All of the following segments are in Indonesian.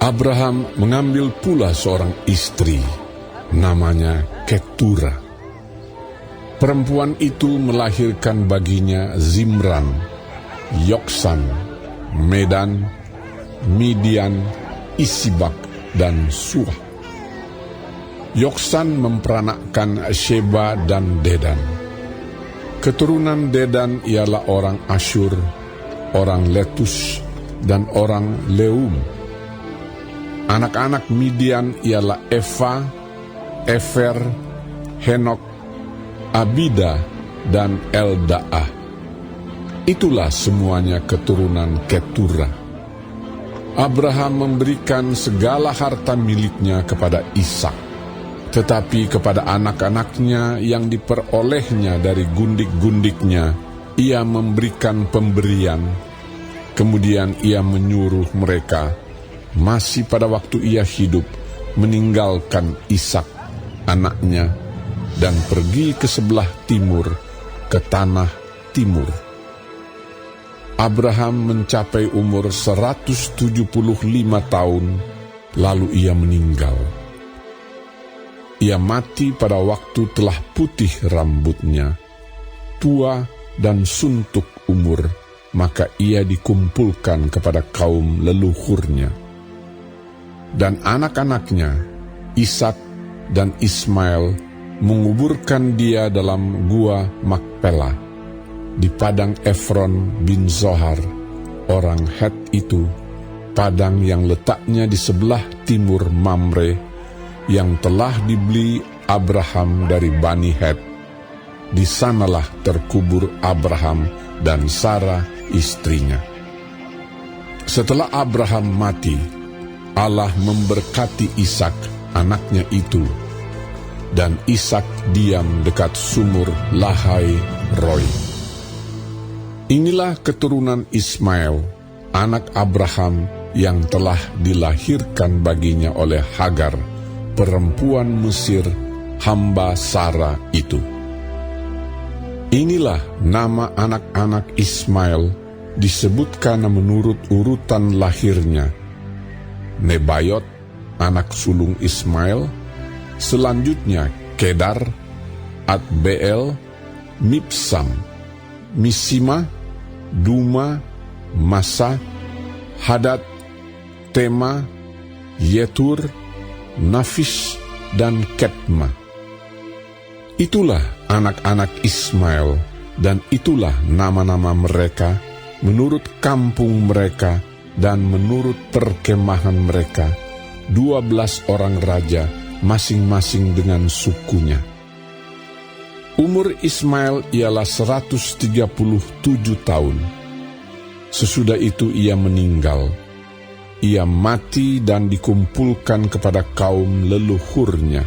Abraham mengambil pula seorang istri, namanya Ketura. Perempuan itu melahirkan baginya Zimran, Yoksan, Medan, Midian, Isibak, dan Suah. Yoksan memperanakkan Sheba dan Dedan. Keturunan Dedan ialah orang Asyur, orang Letus, dan orang Leum. Anak-anak Midian ialah Eva, Efer, Henok, Abida, dan Eldaah. Itulah semuanya keturunan Ketura. Abraham memberikan segala harta miliknya kepada Ishak, tetapi kepada anak-anaknya yang diperolehnya dari gundik-gundiknya, ia memberikan pemberian. Kemudian ia menyuruh mereka, masih pada waktu ia hidup, meninggalkan Ishak, anaknya, dan pergi ke sebelah timur, ke tanah timur. Abraham mencapai umur 175 tahun, lalu ia meninggal. Ia mati pada waktu telah putih rambutnya, tua dan suntuk umur, maka ia dikumpulkan kepada kaum leluhurnya. Dan anak-anaknya, Ishak dan Ismail, menguburkan dia dalam gua Makpela, di padang Efron bin Zohar, orang Het itu, padang yang letaknya di sebelah timur Mamre, yang telah dibeli Abraham dari Bani Het. Di sanalah terkubur Abraham dan Sarah istrinya. Setelah Abraham mati, Allah memberkati Ishak, anaknya itu, dan Ishak diam dekat sumur Lahai Roi. Inilah keturunan Ismail, anak Abraham yang telah dilahirkan baginya oleh Hagar, perempuan Mesir, hamba Sarah itu. Inilah nama anak-anak Ismail disebutkan menurut urutan lahirnya: Nebayot, anak sulung Ismail, selanjutnya Kedar, Adbeel, Mibsam, Misima, Duma, Masa, Hadad, Tema, Yetur, Nafis, dan Ketma. Itulah anak-anak Ismail, dan itulah nama-nama mereka menurut kampung mereka dan menurut perkemahan mereka, 12 orang raja, masing-masing dengan sukunya. Umur Ismail ialah 137 tahun. Sesudah itu ia meninggal. Ia mati dan dikumpulkan kepada kaum leluhurnya.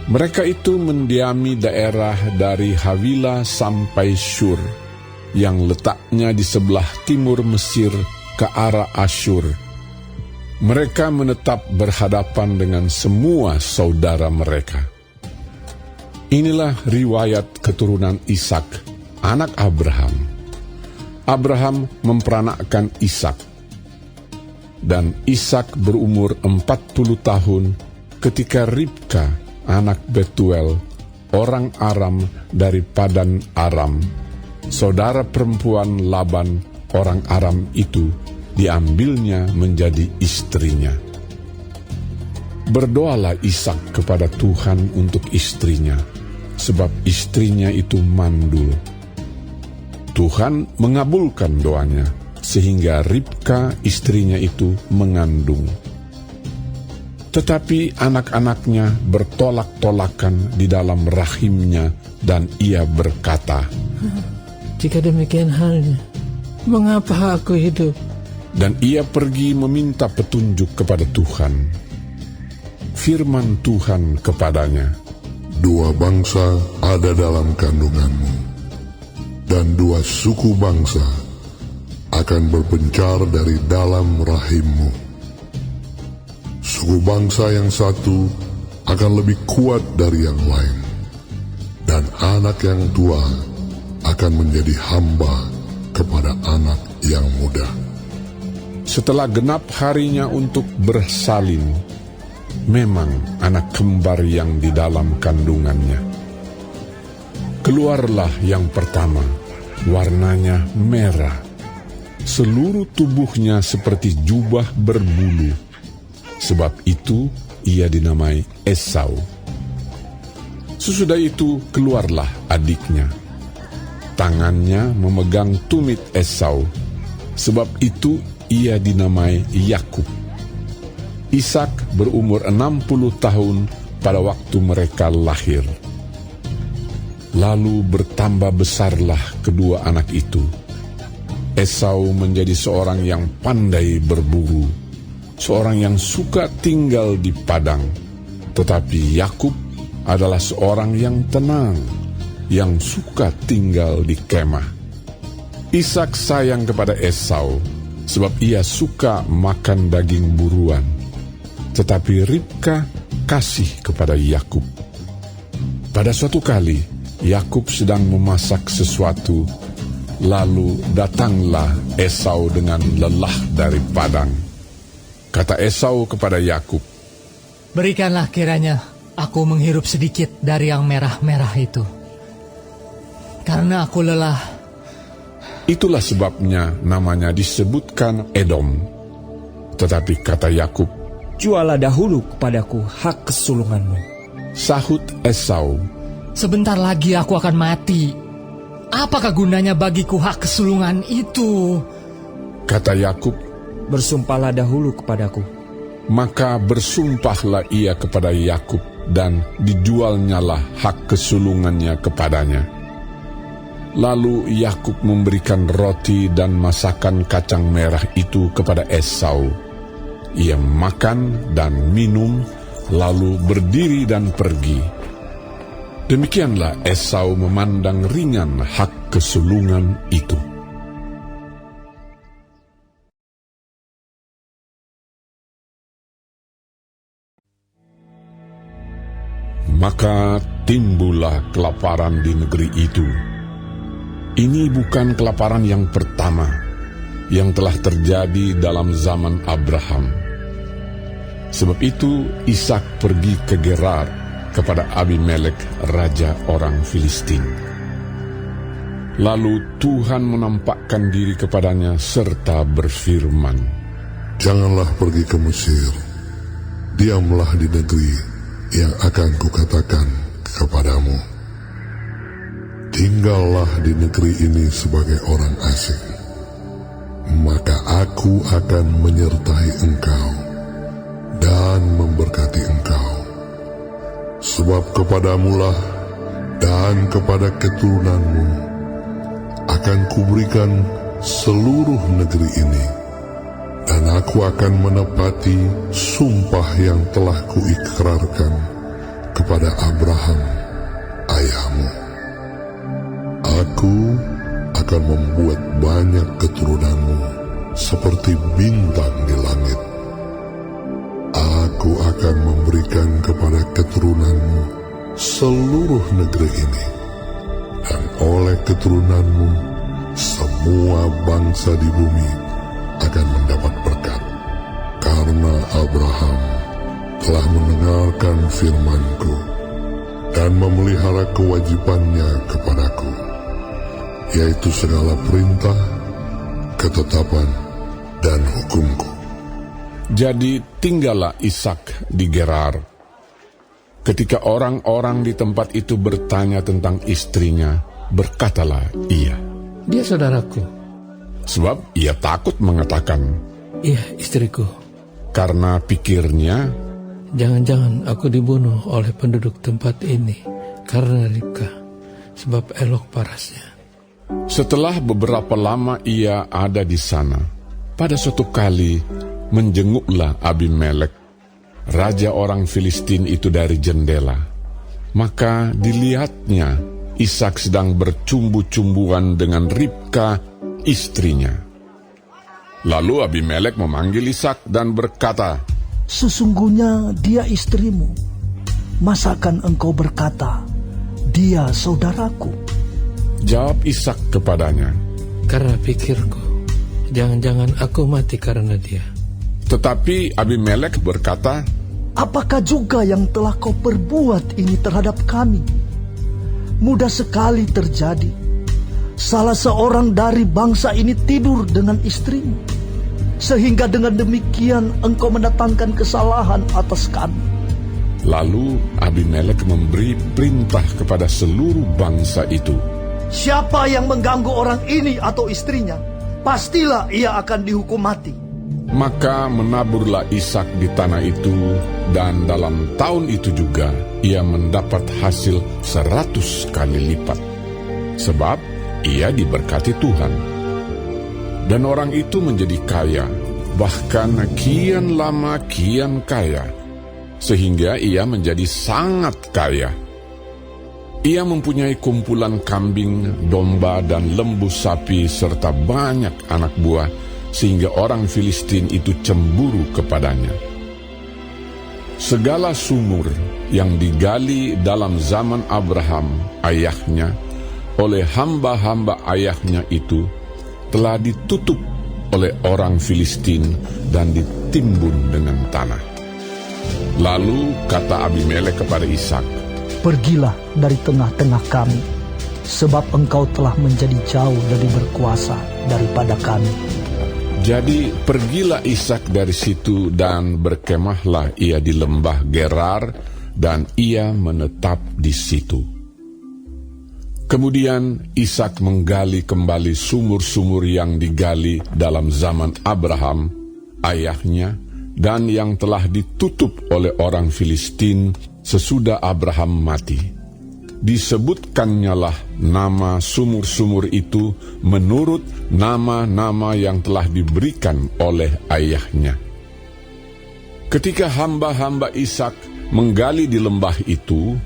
Mereka itu mendiami daerah dari Havila sampai Syur, yang letaknya di sebelah timur Mesir ke arah Asyur. Mereka menetap berhadapan dengan semua saudara mereka. Inilah riwayat keturunan Ishak, anak Abraham. Abraham memperanakkan Ishak, dan Ishak berumur 40 tahun ketika Ribka, anak Betuel, orang Aram dari Padan Aram, saudara perempuan Laban, orang Aram itu, diambilnya menjadi istrinya. Berdoalah Ishak kepada Tuhan untuk istrinya, sebab istrinya itu mandul. Tuhan mengabulkan doanya, sehingga Ribka istrinya itu mengandung. Tetapi anak-anaknya bertolak-tolakan di dalam rahimnya, dan ia berkata, "Jika demikian halnya, mengapa aku hidup?" Dan ia pergi meminta petunjuk kepada Tuhan. Firman Tuhan kepadanya, "Dua bangsa ada dalam kandunganmu, dan dua suku bangsa akan berpencar dari dalam rahimmu. Suku bangsa yang satu akan lebih kuat dari yang lain, dan anak yang tua akan menjadi hamba kepada anak yang muda. Setelah genap harinya untuk bersalin, memang anak kembar yang di dalam kandungannya. Keluarlah yang pertama, warnanya merah. Seluruh tubuhnya seperti jubah berbulu. Sebab itu ia dinamai Esau. Sesudah itu keluarlah adiknya. Tangannya memegang tumit Esau. Sebab itu ia dinamai Yakub. Ishak berumur 60 tahun pada waktu mereka lahir. Lalu bertambah besarlah kedua anak itu. Esau menjadi seorang yang pandai berburu, seorang yang suka tinggal di padang. Tetapi Yakub adalah seorang yang tenang, yang suka tinggal di kemah. Ishak sayang kepada Esau, sebab ia suka makan daging buruan. Tetapi Ribka kasih kepada Yakub. Pada suatu kali, Yakub sedang memasak sesuatu, lalu datanglah Esau dengan lelah dari padang. Kata Esau kepada Yakub, "Berikanlah kiranya aku menghirup sedikit dari yang merah-merah itu, karena aku lelah." Itulah sebabnya namanya disebutkan Edom. Tetapi kata Yakub, "Jualah dahulu kepadaku hak kesulunganmu." Sahut Esau, "Sebentar lagi aku akan mati. Apakah gunanya bagiku hak kesulungan itu?" Kata Yakub, "Bersumpahlah dahulu kepadaku." maka bersumpahlah ia kepada Yakub dan dijualnyalah hak kesulungannya kepadanya. Lalu Yakub memberikan roti dan masakan kacang merah itu kepada Esau. Ia makan dan minum, lalu berdiri dan pergi. Demikianlah Esau memandang ringan hak kesulungan itu. Maka timbullah kelaparan di negeri itu. Ini bukan kelaparan yang pertama yang telah terjadi dalam zaman Abraham. Sebab itu Ishak pergi ke Gerar kepada Abimelek, raja orang Filistin. Lalu Tuhan menampakkan diri kepadanya serta berfirman, "Janganlah pergi ke Mesir, diamlah di negeri yang akan kukatakan kepadamu. Tinggallah di negeri ini sebagai orang asing, maka aku akan menyertai engkau dan memberkati engkau. Sebab kepadamulah dan kepada keturunanmu akan kuberikan seluruh negeri ini, dan aku akan menepati sumpah yang telah kuikrarkan kepada Abraham, ayahmu. Aku akan membuat banyak keturunanmu seperti bintang di langit. Aku akan memberikan kepada keturunanmu seluruh negeri ini, dan oleh keturunanmu semua bangsa di bumi akan mendapat berkat, karena Abraham telah mendengarkan firman-Ku dan memelihara kewajibannya kepadaku, yaitu segala perintah, ketetapan, dan hukum-Ku." Jadi tinggallah Ishak di Gerar. Ketika orang-orang di tempat itu bertanya tentang istrinya, berkatalah ia, Dia saudaraku. sebab ia takut mengatakan, Iya, istriku. karena pikirnya, Jangan-jangan aku dibunuh oleh penduduk tempat ini karena Ribka, sebab elok parasnya. setelah beberapa lama ia ada di sana, pada suatu kali menjenguklah Abimelek, raja orang Filistin itu dari jendela. Maka dilihatnya Ishak sedang bercumbu-cumbuan dengan Ribka, istrinya. Lalu Abimelek memanggil Ishak dan berkata, Sesungguhnya dia istrimu. Masakan engkau berkata, dia saudaraku? Jawab Ishak kepadanya, Karena pikirku, Jangan-jangan aku mati karena dia. Tetapi Abimelek berkata, apakah juga yang telah kau perbuat ini terhadap kami? Mudah sekali terjadi. Salah seorang dari bangsa ini tidur dengan istrimu, sehingga dengan demikian engkau mendatangkan kesalahan atas kami. Lalu Abimelek memberi perintah kepada seluruh bangsa itu, siapa yang mengganggu orang ini atau istrinya, pastilah ia akan dihukum mati. Maka menaburlah Ishak di tanah itu, dan dalam tahun itu juga ia mendapat hasil 100 kali lipat, sebab ia diberkati Tuhan. Dan orang itu menjadi kaya, bahkan kian lama kian kaya, sehingga ia menjadi sangat kaya. Ia mempunyai kumpulan kambing, domba, dan lembu sapi, serta banyak anak buah, sehingga orang Filistin itu cemburu kepadanya. Segala sumur yang digali dalam zaman Abraham, ayahnya, oleh hamba-hamba ayahnya itu, telah ditutup oleh orang Filistin dan ditimbun dengan tanah. Lalu kata Abimelek kepada Ishak, pergilah dari tengah-tengah kami, sebab engkau telah menjadi jauh lebih berkuasa daripada kami. Jadi pergilah Ishak dari situ, dan berkemahlah ia di lembah Gerar, dan ia menetap di situ. Kemudian Ishak menggali kembali sumur-sumur yang digali dalam zaman Abraham, ayahnya, dan yang telah ditutup oleh orang Filistin sesudah Abraham mati. Disebutkannya nama sumur-sumur itu menurut nama-nama yang telah diberikan oleh ayahnya. Ketika hamba-hamba Ishak menggali di lembah itu,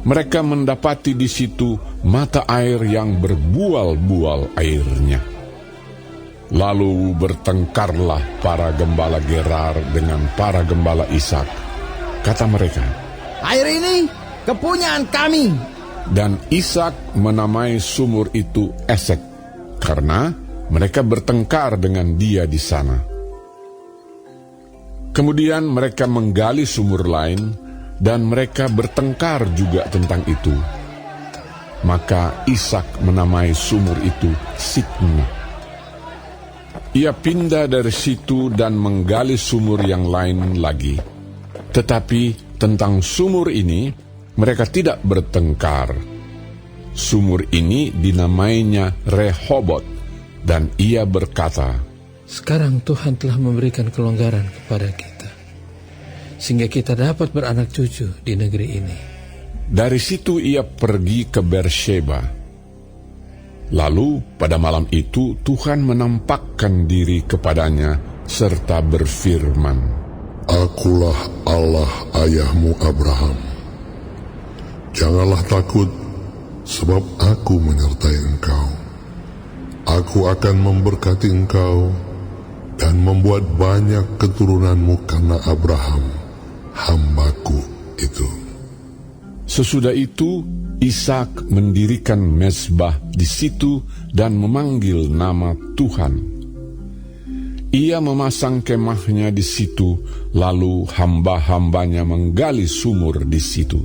mereka mendapati di situ mata air yang berbual-bual airnya. Lalu bertengkarlah para gembala Gerar dengan para gembala Ishak. Kata mereka, air ini kepunyaan kami. Dan Ishak menamai sumur itu Esek, karena mereka bertengkar dengan dia di sana. Kemudian mereka menggali sumur lain, dan mereka bertengkar juga tentang itu. Maka Ishak menamai sumur itu Sitna. Ia pindah dari situ dan menggali sumur yang lain lagi. Tetapi tentang sumur ini mereka tidak bertengkar. Sumur ini dinamainya Rehobot, dan ia berkata, sekarang Tuhan telah memberikan kelonggaran kepada kita, sehingga kita dapat beranak cucu di negeri ini. Dari situ ia pergi ke Beersheba. Lalu pada malam itu Tuhan menampakkan diri kepadanya serta berfirman, Akulah Allah ayahmu Abraham. Janganlah takut, sebab aku menyertai engkau. Aku akan memberkati engkau dan membuat banyak keturunanmu karena Abraham, hambaku itu. Sesudah itu Ishak mendirikan mezbah di situ dan memanggil nama Tuhan. Ia memasang kemahnya di situ, lalu hamba-hambanya menggali sumur di situ.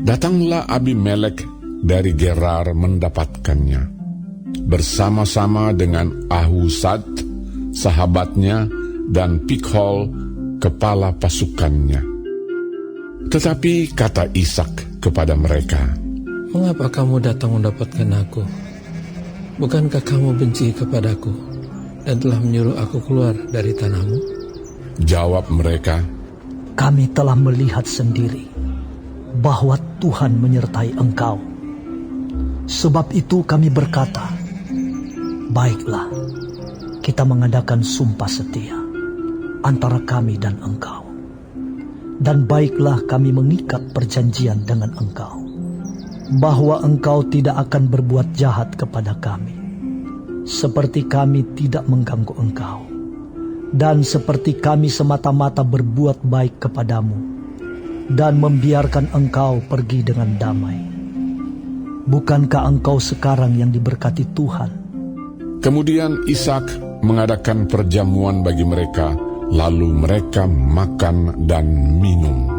Datanglah Abimelek dari Gerar mendapatkannya, bersama-sama dengan Ahuzat, sahabatnya, dan Pikhol, kepala pasukannya. Tetapi kata Ishak kepada mereka, mengapa kamu datang mendapatkan aku? Bukankah kamu benci kepadaku dan telah menyuruh aku keluar dari tanahmu? Jawab mereka, kami telah melihat sendiri bahwa Tuhan menyertai engkau. Sebab itu kami berkata, baiklah, kita mengadakan sumpah setia antara kami dan engkau. Dan baiklah kami mengikat perjanjian dengan engkau, bahwa engkau tidak akan berbuat jahat kepada kami, seperti kami tidak mengganggu engkau, dan seperti kami semata-mata berbuat baik kepadamu, dan membiarkan engkau pergi dengan damai. Bukankah engkau sekarang yang diberkati Tuhan? Kemudian Ishak mengadakan perjamuan bagi mereka, lalu mereka makan dan minum.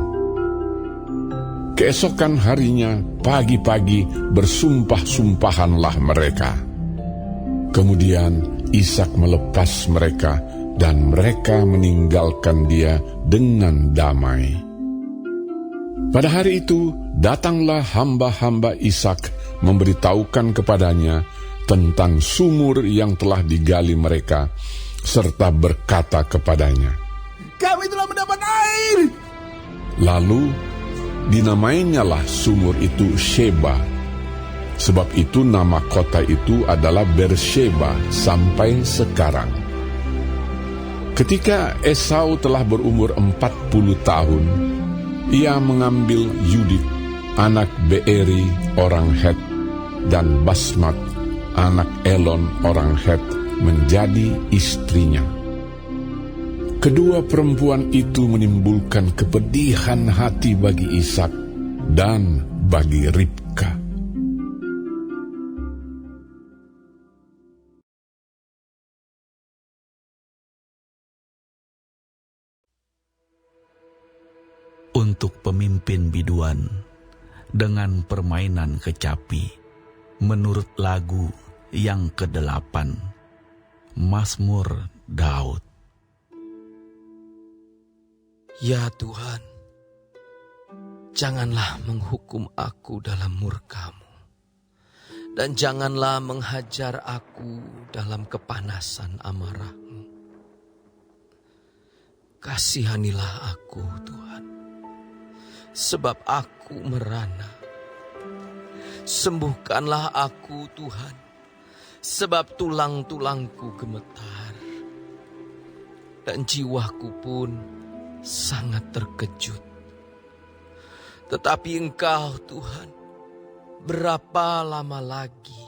Keesokan harinya, pagi-pagi bersumpah-sumpahanlah mereka. Kemudian Ishak melepas mereka, dan mereka meninggalkan dia dengan damai. Pada hari itu, datanglah hamba-hamba Ishak memberitahukan kepadanya tentang sumur yang telah digali mereka, serta berkata kepadanya, Kami telah mendapat air. Lalu dinamainyalah sumur itu Sheba. Sebab itu nama kota itu adalah Beersheba sampai sekarang. Ketika Esau telah berumur 40 tahun, ia mengambil Yudit, anak Beeri orang Het, dan Basmat, anak Elon orang Het, menjadi istrinya. Kedua perempuan itu menimbulkan kepedihan hati bagi Ishak dan bagi Ribka. Untuk pemimpin biduan dengan permainan kecapi, menurut lagu yang ke-8, Mazmur Daud. Ya Tuhan, janganlah menghukum aku dalam murka-Mu, dan janganlah menghajar aku dalam kepanasan amarah-Mu. Kasihanilah aku, Tuhan, sebab aku merana. Sembuhkanlah aku, Tuhan, sebab tulang-tulangku gemetar, dan jiwaku pun sangat terkejut. Tetapi Engkau, Tuhan, berapa lama lagi?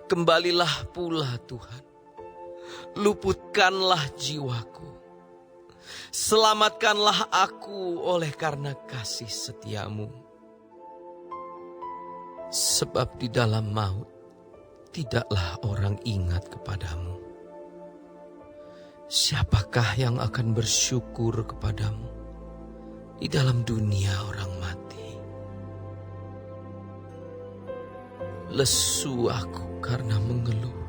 Kembalilah pula, Tuhan, luputkanlah jiwaku. Selamatkanlah aku oleh karena kasih setia-Mu. Sebab di dalam maut tidaklah orang ingat kepadamu. Siapakah yang akan bersyukur kepadamu di dalam dunia orang mati? Lesu aku karena mengeluh.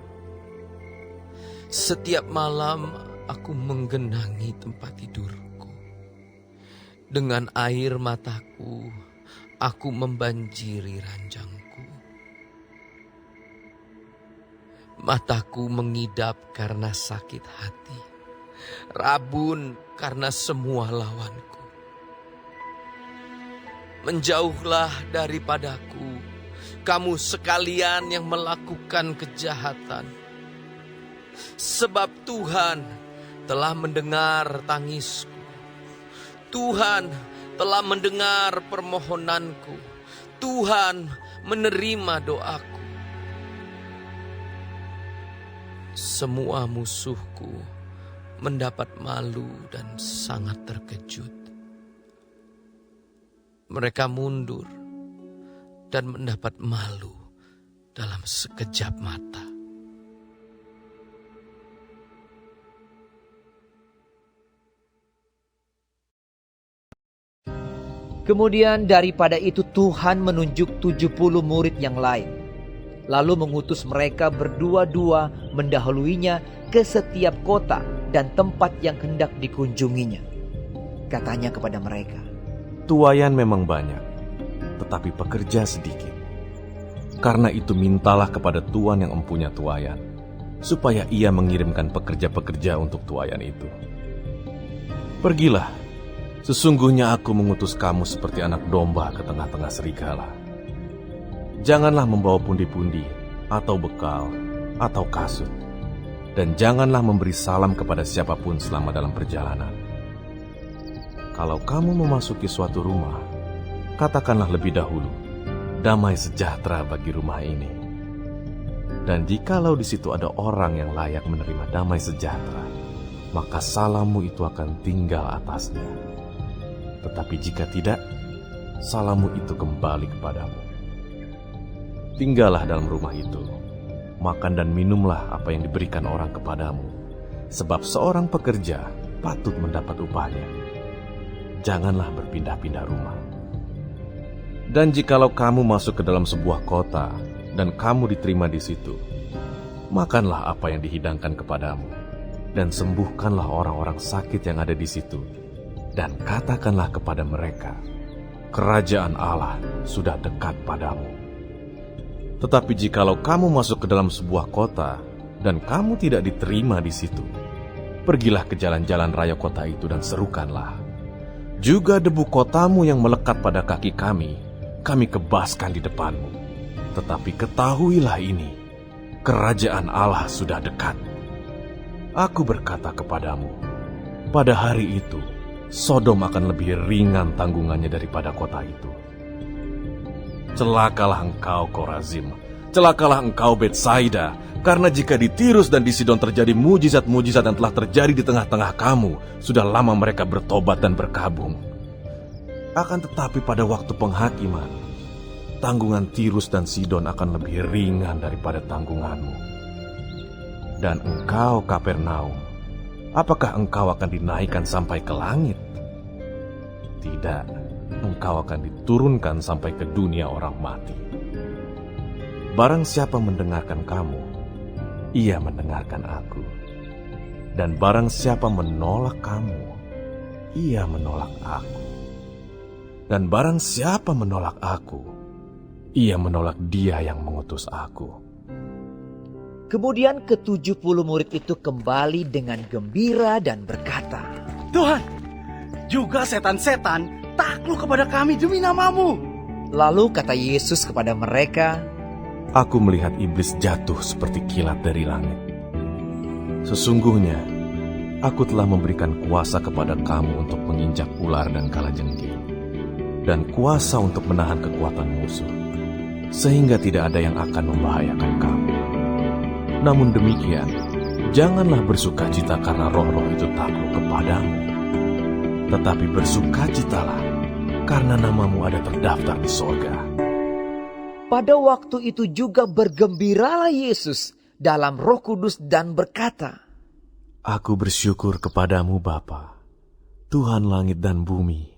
Setiap malam aku menggenangi tempat tidurku. Dengan air mataku, aku membanjiri ranjangku. Mataku mengidap karena sakit hati, rabun karena semua lawanku. Menjauhlah daripadaku, kamu sekalian yang melakukan kejahatan. Sebab Tuhan telah mendengar tangisku. Tuhan telah mendengar permohonanku. Tuhan menerima doaku. Semua musuhku mendapat malu dan sangat terkejut. Mereka mundur dan mendapat malu dalam sekejap mata. Kemudian daripada itu Tuhan menunjuk 70 murid yang lain. Lalu mengutus mereka berdua-dua mendahuluinya ke setiap kota dan tempat yang hendak dikunjunginya. Katanya kepada mereka, tuayan memang banyak, tetapi pekerja sedikit. Karena itu mintalah kepada Tuan yang empunya tuayan, supaya ia mengirimkan pekerja-pekerja untuk tuayan itu. Pergilah, sesungguhnya aku mengutus kamu seperti anak domba ke tengah-tengah serigala. Janganlah membawa pundi-pundi, atau bekal, atau kasut. Dan janganlah memberi salam kepada siapapun selama dalam perjalanan. Kalau kamu memasuki suatu rumah, katakanlah lebih dahulu, damai sejahtera bagi rumah ini. Dan jikalau di situ ada orang yang layak menerima damai sejahtera, maka salammu itu akan tinggal atasnya. Tetapi jika tidak, salammu itu kembali kepadamu. Tinggallah dalam rumah itu, makan dan minumlah apa yang diberikan orang kepadamu, sebab seorang pekerja patut mendapat upahnya. Janganlah berpindah-pindah rumah. Dan jikalau kamu masuk ke dalam sebuah kota dan kamu diterima di situ, makanlah apa yang dihidangkan kepadamu, dan sembuhkanlah orang-orang sakit yang ada di situ, dan katakanlah kepada mereka, kerajaan Allah sudah dekat padamu. Tetapi jikalau kamu masuk ke dalam sebuah kota dan kamu tidak diterima di situ, pergilah ke jalan-jalan raya kota itu dan serukanlah, juga debu kotamu yang melekat pada kaki kami kebaskan di depanmu. Tetapi ketahuilah ini, kerajaan Allah sudah dekat. Aku berkata kepadamu, pada hari itu, Sodom akan lebih ringan tanggungannya daripada kota itu. Celakalah engkau, Korazim. Celakalah engkau, Betsaida. Karena jika di Tirus dan di Sidon terjadi mujizat-mujizat yang telah terjadi di tengah-tengah kamu, sudah lama mereka bertobat dan berkabung. Akan tetapi pada waktu penghakiman, tanggungan Tirus dan Sidon akan lebih ringan daripada tanggunganmu. Dan engkau, Kapernaum, apakah engkau akan dinaikkan sampai ke langit? Tidak, engkau akan diturunkan sampai ke dunia orang mati. Barang siapa mendengarkan kamu, ia mendengarkan aku. Dan barang siapa menolak kamu, ia menolak aku. Dan barang siapa menolak aku, ia menolak Dia yang mengutus aku. Kemudian ke-70 murid itu kembali dengan gembira dan berkata, Tuhan, juga setan-setan takluk kepada kami demi nama-Mu. Lalu kata Yesus kepada mereka, Aku melihat iblis jatuh seperti kilat dari langit. Sesungguhnya, aku telah memberikan kuasa kepada kamu untuk menginjak ular dan kalajengking, dan kuasa untuk menahan kekuatan musuh, sehingga tidak ada yang akan membahayakan kamu. Namun demikian, janganlah bersukacita karena roh-roh itu takluk kepadamu, tetapi bersukacitalah karena namamu ada terdaftar di sorga. pada waktu itu juga bergembiralah Yesus dalam Roh Kudus dan berkata, Aku bersyukur kepadamu Bapa, Tuhan langit dan bumi,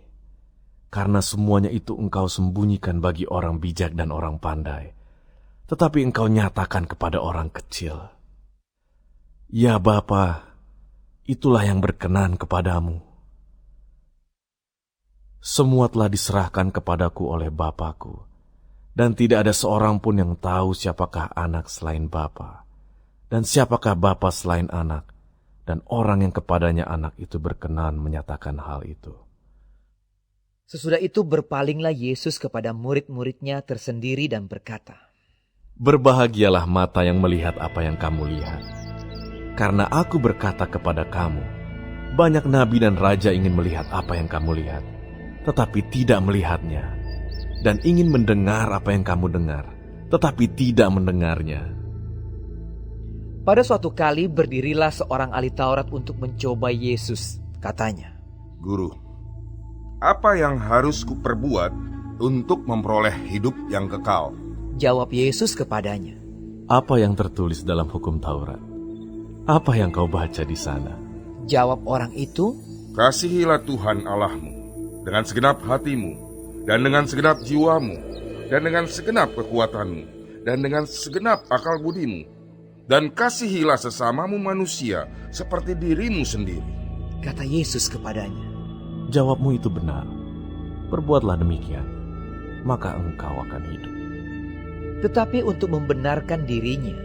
karena semuanya itu Engkau sembunyikan bagi orang bijak dan orang pandai, tetapi Engkau nyatakan kepada orang kecil. Ya Bapa, itulah yang berkenan kepadamu. Semua telah diserahkan kepadaku oleh Bapa-Ku, dan tidak ada seorang pun yang tahu siapakah anak selain Bapa, dan siapakah Bapa selain anak, dan orang yang kepadanya anak itu berkenan menyatakan hal itu. Sesudah itu berpalinglah Yesus kepada murid-muridnya tersendiri dan berkata, Berbahagialah mata yang melihat apa yang kamu lihat. Karena aku berkata kepada kamu, banyak nabi dan raja ingin melihat apa yang kamu lihat, tetapi tidak melihatnya, dan ingin mendengar apa yang kamu dengar, tetapi tidak mendengarnya. Pada suatu kali berdirilah seorang ahli Taurat untuk mencoba Yesus. Katanya, Guru, apa yang harus kuperbuat untuk memperoleh hidup yang kekal? Jawab Yesus kepadanya, Apa yang tertulis dalam hukum Taurat? Apa yang kau baca di sana? Jawab orang itu, Kasihilah Tuhan Allahmu dengan segenap hatimu, dan dengan segenap jiwamu, dan dengan segenap kekuatanmu, dan dengan segenap akal budimu, dan kasihilah sesamamu manusia seperti dirimu sendiri. Kata Yesus kepadanya, Jawabmu itu benar. Perbuatlah demikian, maka engkau akan hidup. Tetapi untuk membenarkan dirinya,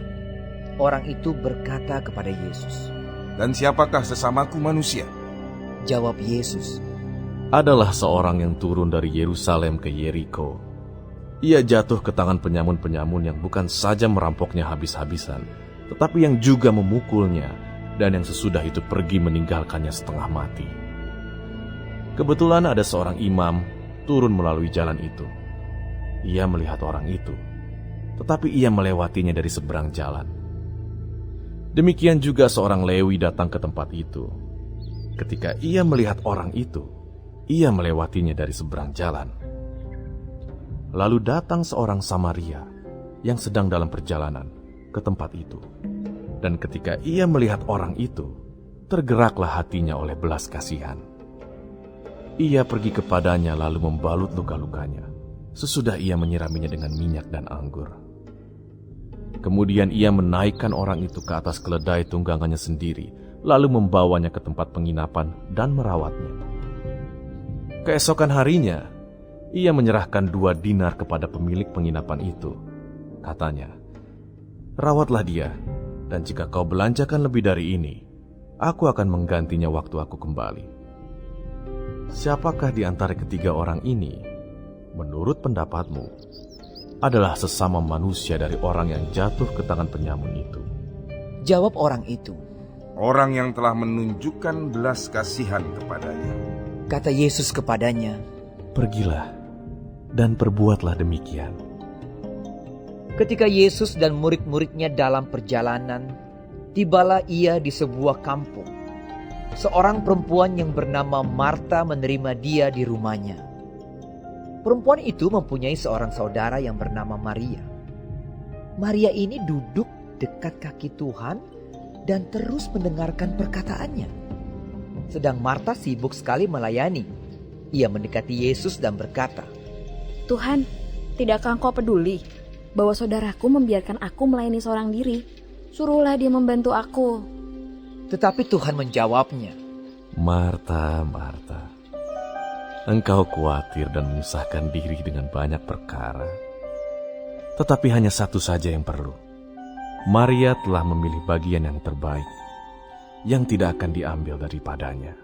orang itu berkata kepada Yesus, Dan siapakah sesamaku manusia? Jawab Yesus, Adalah seorang yang turun dari Yerusalem ke Yeriko. Ia jatuh ke tangan penyamun-penyamun yang bukan saja merampoknya habis-habisan, tetapi yang juga memukulnya, dan yang sesudah itu pergi meninggalkannya setengah mati. Kebetulan ada seorang imam turun melalui jalan itu. Ia melihat orang itu, tetapi ia melewatinya dari seberang jalan. Demikian juga seorang Lewi datang ke tempat itu. Ketika ia melihat orang itu, ia melewatinya dari seberang jalan. Lalu datang seorang Samaria yang sedang dalam perjalanan, ke tempat itu. Dan ketika ia melihat orang itu, tergeraklah hatinya oleh belas kasihan. Ia pergi kepadanya lalu membalut luka-lukanya. Sesudah ia menyiraminya dengan minyak dan anggur. Kemudian ia menaikkan orang itu ke atas keledai tunggangannya sendiri, lalu membawanya ke tempat penginapan dan merawatnya. Keesokan harinya, ia menyerahkan 2 dinar kepada pemilik penginapan itu. Katanya, "Rawatlah dia, dan jika kau belanjakan lebih dari ini, aku akan menggantinya waktu aku kembali." Siapakah di antara ketiga orang ini, menurut pendapatmu, adalah sesama manusia dari orang yang jatuh ke tangan penyamun itu? Jawab orang itu, Orang yang telah menunjukkan belas kasihan kepadanya. kata Yesus kepadanya, "Pergilah dan perbuatlah demikian." ketika Yesus dan murid-muridnya dalam perjalanan, tibalah ia di sebuah kampung. Seorang perempuan yang bernama Marta menerima dia di rumahnya. Perempuan itu mempunyai seorang saudara yang bernama Maria. Maria ini duduk dekat kaki Tuhan dan terus mendengarkan perkataannya. Sedang Marta sibuk sekali melayani. Ia mendekati Yesus dan berkata, "Tuhan, tidakkah Engkau peduli bahwa saudaraku membiarkan aku melayani seorang diri? Suruhlah dia membantu aku." Tetapi Tuhan menjawabnya, "Marta, Marta, engkau khawatir dan menyusahkan diri dengan banyak perkara. Tetapi hanya satu saja yang perlu. Maria telah memilih bagian yang terbaik, yang tidak akan diambil daripadanya."